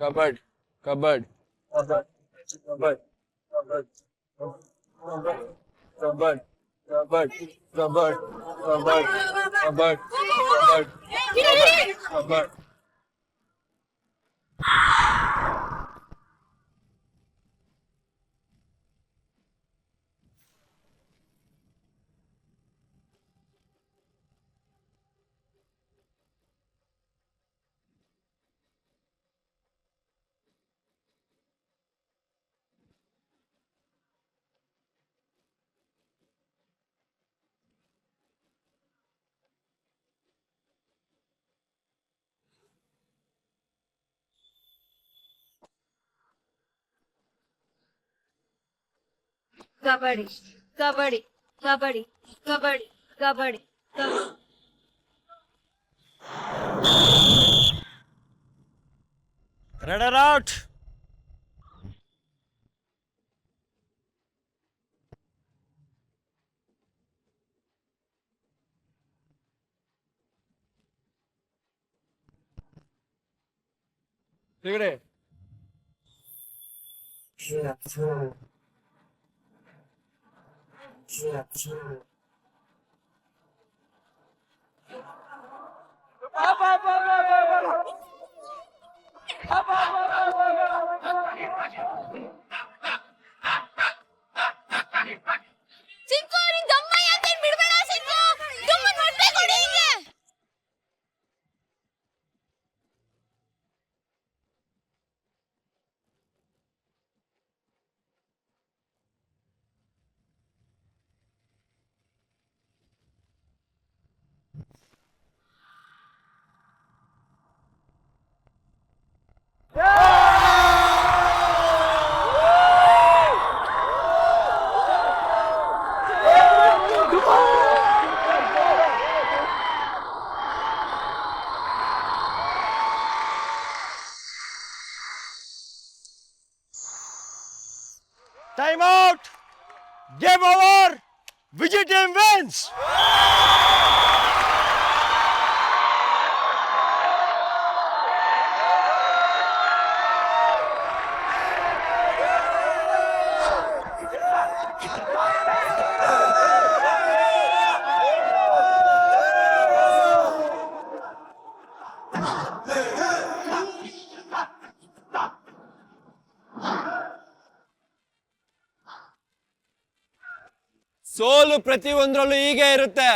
cupboard, cupboard, cupboard, cupboard, cupboard, cupboard, cupboard, cupboard, cupboard, cupboard, cupboard, cupboard. Kabaddi, kabaddi, kabaddi, kabaddi, kabaddi, kabaddi. Runner out. Sigre. Sink ನಿನ್ ದಮ್ಮಯ್ಯ ಅಂತ ಬಿಡ್ಬೇಡ sink ದಮ್ಮನ್ ಹೊಟ್ಟೆ ಕೊಡಿ ಹಿಂಗೆ Time out. Game over. Vijay team wins. ಸೋಲು ಪ್ರತಿ ಒಂದ್ರಲ್ಲೂ ಹೀಗೆ ಇರುತ್ತೆ.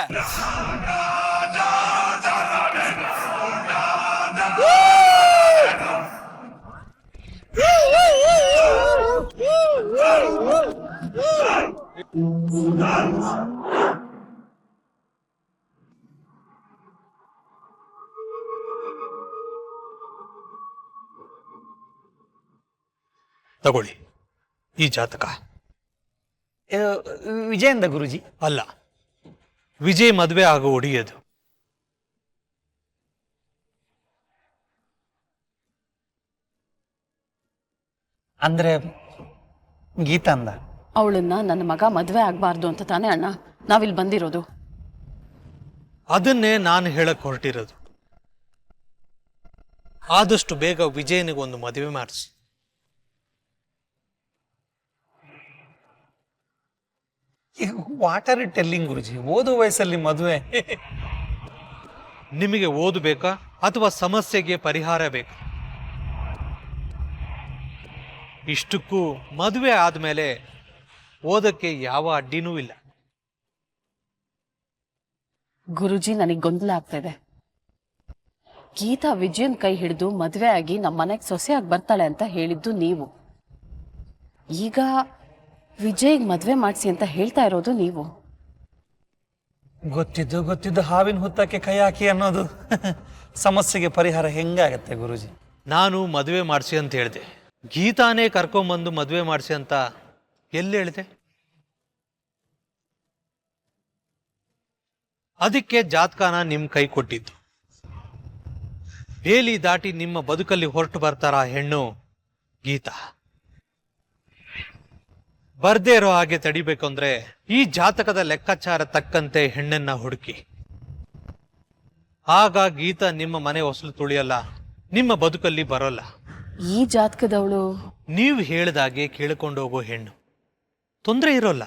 ತಗೊಳ್ಳಿ ಈ ಜಾತಕ. ವಿಜಯಂದ ಗುರುಜಿ. ಅಲ್ಲ, ವಿಜಯ್ ಮದುವೆ ಆಗೋ ಒಡಿಯದು. ಅಂದ್ರೆ ಗೀತಾಂದ. ಅವಳನ್ನ ನನ್ನ ಮಗ ಮದುವೆ ಆಗಬಾರ್ದು ಅಂತ ತಾನೇ ಅಣ್ಣ ನಾವಿಲ್ಲಿ ಬಂದಿರೋದು. ಅದನ್ನೇ ನಾನು ಹೇಳಕ್ ಹೊರಟಿರೋದು. ಆದಷ್ಟು ಬೇಗ ವಿಜಯನಿಗೊಂದು ಮದುವೆ ಮಾಡಿಸಿ. ವಾಟ್ ಆರ್ ಯು ಟೆಲ್ಲಿಂಗ್ ಗುರುಜಿ? ಓದೋ ವಯಸ್ಸಲ್ಲಿ ಮದುವೆ? ನಿಮಗೆ ಓದು ಬೇಕಾ ಅಥವಾ ಸಮಸ್ಯೆಗೆ ಪರಿಹಾರ ಬೇಕಾ? ಇಷ್ಟಕ್ಕೂ ಮದುವೆ ಆದ್ಮೇಲೆ ಓದಕ್ಕೆ ಯಾವ ಅಡ್ಡಿನೂ ಇಲ್ಲ. ಗುರುಜಿ ನನಗೆ ಗೊಂದಲ ಆಗ್ತಿದೆ. ಗೀತಾ ವಿಜಯನ್ ಕೈ ಹಿಡಿದು ಮದುವೆ ಆಗಿ ನಮ್ಮ ಮನೆಗೆ ಸೊಸೆಯಾಗಿ ಬರ್ತಾಳೆ ಅಂತ ಹೇಳಿದ್ದು ನೀವು. ಈಗ ವಿಜಯ್ಗೆ ಮದುವೆ ಮಾಡಿಸಿ ಅಂತ ಹೇಳ್ತಾ ಇರೋದು ನೀವು. ಗೊತ್ತಿದ್ದು ಹಾವಿನ ಹುತ್ತಕ್ಕೆ ಕೈ ಹಾಕಿ ಅನ್ನೋದು ಸಮಸ್ಯೆಗೆ ಪರಿಹಾರ ಹೆಂಗಾಗತ್ತೆ ಗುರುಜಿ? ನಾನು ಮದುವೆ ಮಾಡಿಸಿ ಅಂತ ಹೇಳಿದೆ. ಗೀತಾನೇ ಕರ್ಕೊಂಬಂದು ಮದುವೆ ಮಾಡಿಸಿ ಅಂತ ಎಲ್ಲಿ ಹೇಳಿದೆ? ಅದಕ್ಕೆ ಜಾತಕನ ನಿಮ್ಮ ಕೈ ಕೊಟ್ಟಿದ್ದು. ಬೇಲಿ ದಾಟಿ ನಿಮ್ಮ ಬದುಕಲ್ಲಿ ಹೊರಟು ಬರ್ತಾರ ಹೆಣ್ಣು ಗೀತಾ. ಬರ್ದೇ ಇರೋ ಹಾಗೆ ತಡಿಬೇಕು ಅಂದ್ರೆ ಈ ಜಾತಕದ ಲೆಕ್ಕಾಚಾರ ತಕ್ಕಂತೆ ಹೆಣ್ಣನ್ನ ಹುಡುಕಿ. ಆಗ ಗೀತಾ ನಿಮ್ಮ ಮನೆ ಹೊಸಲು ತುಳಿಯಲ್ಲ, ನಿಮ್ಮ ಬದುಕಲ್ಲಿ ಬರೋಲ್ಲ. ಈ ಜಾತಕದವಳು ನೀವು ಹೇಳ್ದಾಗೆ ಕೇಳಿಕೊಂಡು ಹೋಗೋ ಹೆಣ್ಣು, ತೊಂದರೆ ಇರೋಲ್ಲ.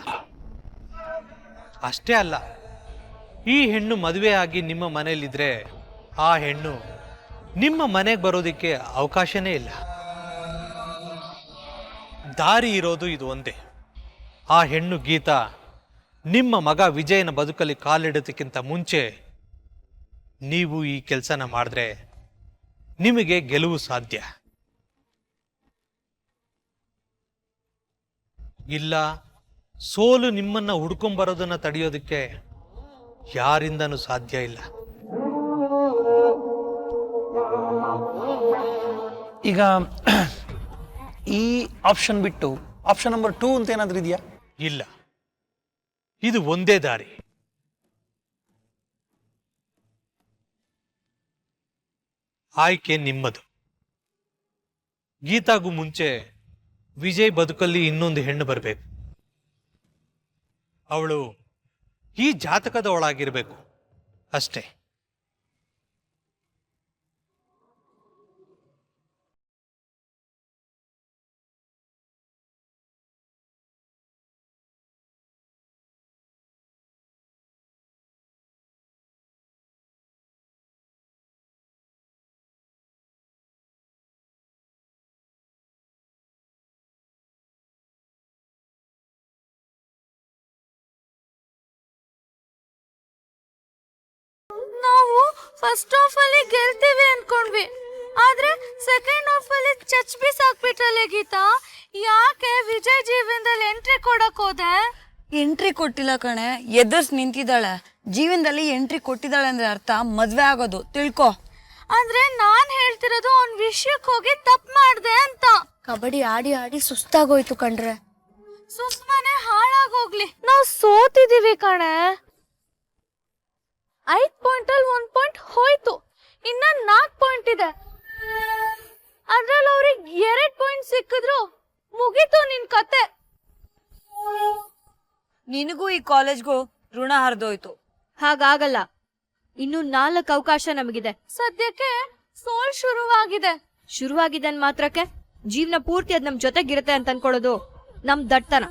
ಅಷ್ಟೇ ಅಲ್ಲ, ಈ ಹೆಣ್ಣು ಮದುವೆ ಆಗಿ ನಿಮ್ಮ ಮನೇಲಿದ್ರೆ ಆ ಹೆಣ್ಣು ನಿಮ್ಮ ಮನೆಗೆ ಬರೋದಕ್ಕೆ ಅವಕಾಶನೇ ಇಲ್ಲ. ದಾರಿ ಇರೋದು ಇದು ಒಂದೇ. ಆ ಹೆಣ್ಣು ಗೀತಾ ನಿಮ್ಮ ಮಗ ವಿಜಯನ ಬದುಕಲ್ಲಿ ಕಾಲಿಡೋದಕ್ಕಿಂತ ಮುಂಚೆ ನೀವು ಈ ಕೆಲಸನ ಮಾಡಿದ್ರೆ ನಿಮಗೆ ಗೆಲುವು ಸಾಧ್ಯ. ಇಲ್ಲ, ಸೋಲು ನಿಮ್ಮನ್ನ ಹುಡ್ಕೊಂಬರೋದನ್ನ ತಡೆಯೋದಕ್ಕೆ ಯಾರಿಂದನೂ ಸಾಧ್ಯ ಇಲ್ಲ. ಈಗ ಈ ಆಪ್ಷನ್ ಬಿಟ್ಟು ಆಪ್ಷನ್ ನಂಬರ್ 2 ಅಂತ ಏನಾದ್ರೂ ಇದೆಯಾ? ಇಲ್ಲ, ಇದು ಒಂದೇ ದಾರಿ. ಆಯ್ಕೆ ನಿಮ್ಮದು. ಗೀತಾಗೂ ಮುಂಚೆ ವಿಜಯ್ ಬದುಕಲ್ಲಿ ಇನ್ನೊಂದು ಹೆಣ್ಣು ಬರಬೇಕು. ಅವಳು ಈ ಜಾತಕದ ಒಳಗಿರ್ಬೇಕು ಅಷ್ಟೇ. ನಾವು ಫಸ್ಟ್ ಹಾಫ್ ಅಲ್ಲಿ ಗೆಲ್ತೀವಿ ಅನ್ಕೊಂಡ್ವಿ, ಆದ್ರೆ ಸೆಕೆಂಡ್ ಹಾಫ್ ಅಲ್ಲಿ ಚಚ್ಬಿಸ್ ಹಾಕ್ಬಿಟ್ರಲ್ಲ ಗೀತಾ. ಯಾಕೆ ವಿಜಯ್ ಜೀವನದಲ್ಲಿ ಎಂಟ್ರಿ ಕೊಡಕ್ ಹೋದೆ? ಎಂಟ್ರಿ ಕೊಟ್ಟಿಲ್ಲ ಕಣೆ, ಎದುರ್ಸ್ ನಿಂತಿದ್ದಾಳೆ. ಜೀವನದಲ್ಲಿ ಎಂಟ್ರಿ ಕೊಟ್ಟಿದ್ದಾಳೆ ಅಂದ್ರೆ ಅರ್ಥ ಮದ್ವೆ ಆಗೋದು, ತಿಳ್ಕೊ. ಅಂದ್ರೆ ನಾನ್ ಹೇಳ್ತಿರೋದು ಅವ್ನ್ ವಿಷಯಕ್ಕೆ ಹೋಗಿ ತಪ್ಪು ಮಾಡ್ದೆ ಅಂತ. ಕಬಡ್ಡಿ ಆಡಿ ಆಡಿ ಸುಸ್ತಾಗೋಯ್ತು ಕಣ್ರೆ. ಸುಸ್ಮನೆ ಹಾಳಾಗೋಗ್ಲಿ, ನಾವ್ ಸೋತಿದೀವಿ ಕಣೆ. 5 ಪಾಯಿಂಟ್ ಅಲ್ಲಿ 1 ಪಾಯಿಂಟ್ ಹೋಯ್ತು, ಇನ್ನ 4 ಪಾಯಿಂಟ್ ಇದೆ. ಅದ್ರಲ್ಲಿ ಅವ್ರಿಗೆ 2 ಪಾಯಿಂಟ್ ಸಿಕ್ಕಿದ್ರು ಮುಗೀತು ನಿನ್ ಕತೆ. ನಿನಗೂ ಈ ಕಾಲೇಜ್ಗೂ ಋಣ ಹರಿದೋಯ್ತು. ಹಾಗಾಗಲ್ಲ, ಇನ್ನು 4 ಅವಕಾಶ ನಮಗಿದೆ. ಸದ್ಯಕ್ಕೆ ಸೋಲ್ ಶುರುವಾಗಿದೆ ಮಾತ್ರಕ್ಕೆ ಜೀವನ ಪೂರ್ತಿ ಅದ್ ನಮ್ ಜೊತೆಗಿರುತ್ತೆ ಅಂತ ಅನ್ಕೊಳ್ಳೋದು ನಮ್ ದಟ್ಟತನ.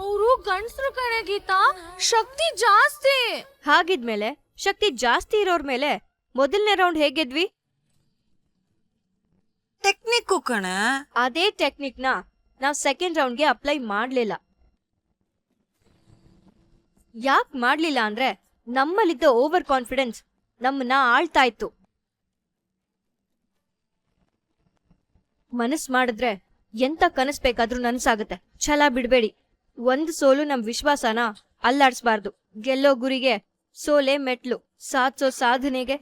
ಅವರು ಗಂಡಸ್ರು ಕಣೆ ಗೀತಾ, ಶಕ್ತಿ ಜಾಸ್ತಿ. ಹಾಗಿದ್ಮೇಲೆ ಶಕ್ತಿ ಜಾಸ್ತಿ ಇರೋರ್ ಮೇಲೆ ಮೊದಲನೇ ರೌಂಡ್ ಹೇಗೆದ್ವಿ? ಟೆಕ್ನಿಕ್ಕು ಕಣೆ. ಅದೇ ಟೆಕ್ನಿಕ್ ನ ನಾವ್ ಸೆಕೆಂಡ್ ರೌಂಡ್ಗೆ ಅಪ್ಲೈ ಮಾಡ್ಲಿಲ್ಲ. ಯಾಕೆ ಮಾಡ್ಲಿಲ್ಲ ಅಂದ್ರೆ ನಮ್ಮಲ್ಲಿದ್ದ ಓವರ್ ಕಾನ್ಫಿಡೆನ್ಸ್ ನಮ್ಮನ್ನ ಆಳ್ತಾ ಇತ್ತು. ಮನಸ್ ಮಾಡಿದ್ರೆ ಎಂತ ಕನಸ್ ಬೇಕಾದ್ರೂ ನನ್ಸಾಗತ್ತೆ. ಛಲ ಬಿಡ್ಬೇಡಿ. ಒಂದ್ ಸೋಲು ನಮ್ ವಿಶ್ವಾಸನ ಅಲ್ಲಾಡ್ಸ್ಬಾರ್ದು. ಗೆಲ್ಲೋ ಗುರಿಗೆ ಸೋಲೆ ಮೆಟ್ಲು, ಸಾಧಿಸೋ ಸಾಧನೆಗೆ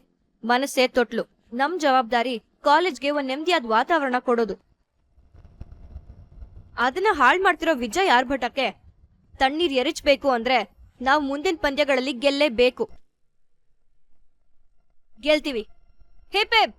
ಮನಸ್ಸೇ ತೊಟ್ಲು. ನಮ್ ಜವಾಬ್ದಾರಿ ಕಾಲೇಜ್ಗೆ ಒಂದ್ ನೆಮ್ಮದಿಯಾದ ವಾತಾವರಣ ಕೊಡೋದು. ಅದನ್ನ ಹಾಳ್ ಮಾಡ್ತಿರೋ ವಿಜಯ್ ಆರ್ಭಟಕ್ಕೆ ತಣ್ಣೀರ್ ಎರಚಬೇಕು ಅಂದ್ರೆ ನಾವು ಮುಂದಿನ ಪಂದ್ಯಗಳಲ್ಲಿ ಗೆಲ್ಲೇಬೇಕು. ಗೆಲ್ತೀವಿ. ಹೇ ಪೇಬ್.